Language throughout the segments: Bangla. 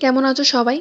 কেমন আছো সবাই?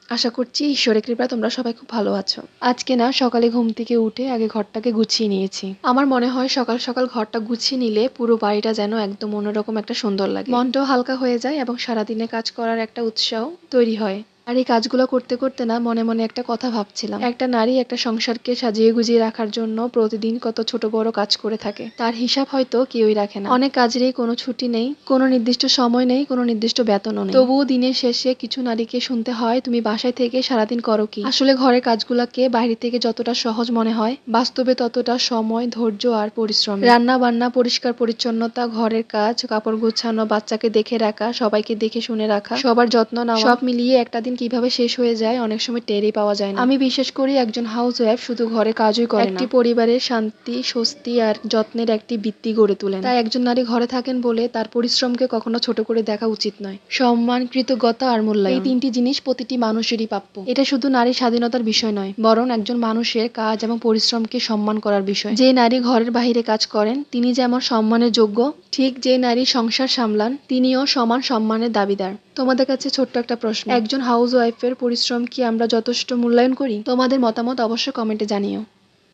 আশা করছি ঈশ্বরের কৃপায় তোমরা সবাই খুব ভালো আছো। আজকে না সকালে ঘুম থেকে উঠে আগে ঘরটাকে গুছিয়ে নিয়েছি। আমার মনে হয় সকাল সকাল ঘরটা গুছিয়ে নিলে পুরো বাড়িটা যেন একদম অন্যরকম একটা সুন্দর লাগে, মনটাও হালকা হয়ে যায় এবং সারাদিনে কাজ করার একটা উৎসাহ তৈরি হয়। আর এই কাজগুলো করতে করতে না মনে মনে একটা কথা ভাবছিলাম, একটা নারী একটা সংসারকে সাজিয়ে গুজিয়ে রাখার জন্য প্রতিদিন কত ছোট বড় কাজ করে থাকে, তার হিসাব হয়তো কেউই রাখে না। অনেক কাজেরই কোনো ছুটি নেই, কোনো নির্দিষ্ট সময় নেই, কোনো নির্দিষ্ট বেতনও নেই। তবুও দিনের শেষে কিছু নারীকে শুনতে হয়, তুমি বাসায় থেকে সারাদিন করো কি? আসলে ঘরের কাজগুলোকে বাইরে থেকে যতটা সহজ মনে হয়, বাস্তবে ততটা সময়, ধৈর্য আর পরিশ্রম। রান্না বান্না, পরিষ্কার পরিচ্ছন্নতা, ঘরের কাজ, কাপড় গোছানো, বাচ্চাকে দেখে রাখা, সবাইকে দেখে শুনে রাখা, সবার যত্ন নেওয়া, সব মিলিয়ে একটা দিন কিভাবে শেষ হয়ে যায় অনেক সময় টেরই পাওয়া যায় না। আমি বিশ্বাস করি একজন হাউস ওয়াইফ শুধু ঘরে কাজই করে না, একটি পরিবারের শান্তি, স্বস্তি আর যত্নের একটি ভিত্তি গড়ে তোলেন। তাই একজন নারী ঘরে থাকেন বলে তার পরিশ্রমকে কখনো ছোট করে দেখা উচিত নয়। সম্মান, কৃতজ্ঞতা আর মূল্যায়ন, এই তিনটি জিনিস প্রতিটি মানুষেরই প্রাপ্য। এটা শুধু নারীর স্বাধীনতার বিষয় নয়, বরং একজন মানুষের কাজ এবং পরিশ্রমকে সম্মান করার বিষয়। যে নারী ঘরের বাইরে কাজ করেন তিনি যেমন সম্মানের যোগ্য, ঠিক যে নারী সংসার সামলান তিনিও সমান সম্মানের দাবিদার। তোমাদের কাছে ছোট্ট একটা প্রশ্ন, একজন হাউস ওয়াইফের পরিশ্রম কি আমরা যথেষ্ট মূল্যায়ন করি? তোমাদের মতামত অবশ্যই কমেন্টে জানিও।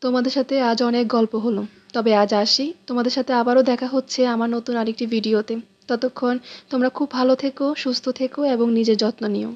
তোমাদের সাথে আজ অনেক গল্প হলো, তবে আজ আসি। তোমাদের সাথে আবারও দেখা হচ্ছে আমার নতুন আরেকটি ভিডিওতে। ততক্ষণ তোমরা খুব ভালো থেকো, সুস্থ থেকো এবং নিজের যত্ন নিও।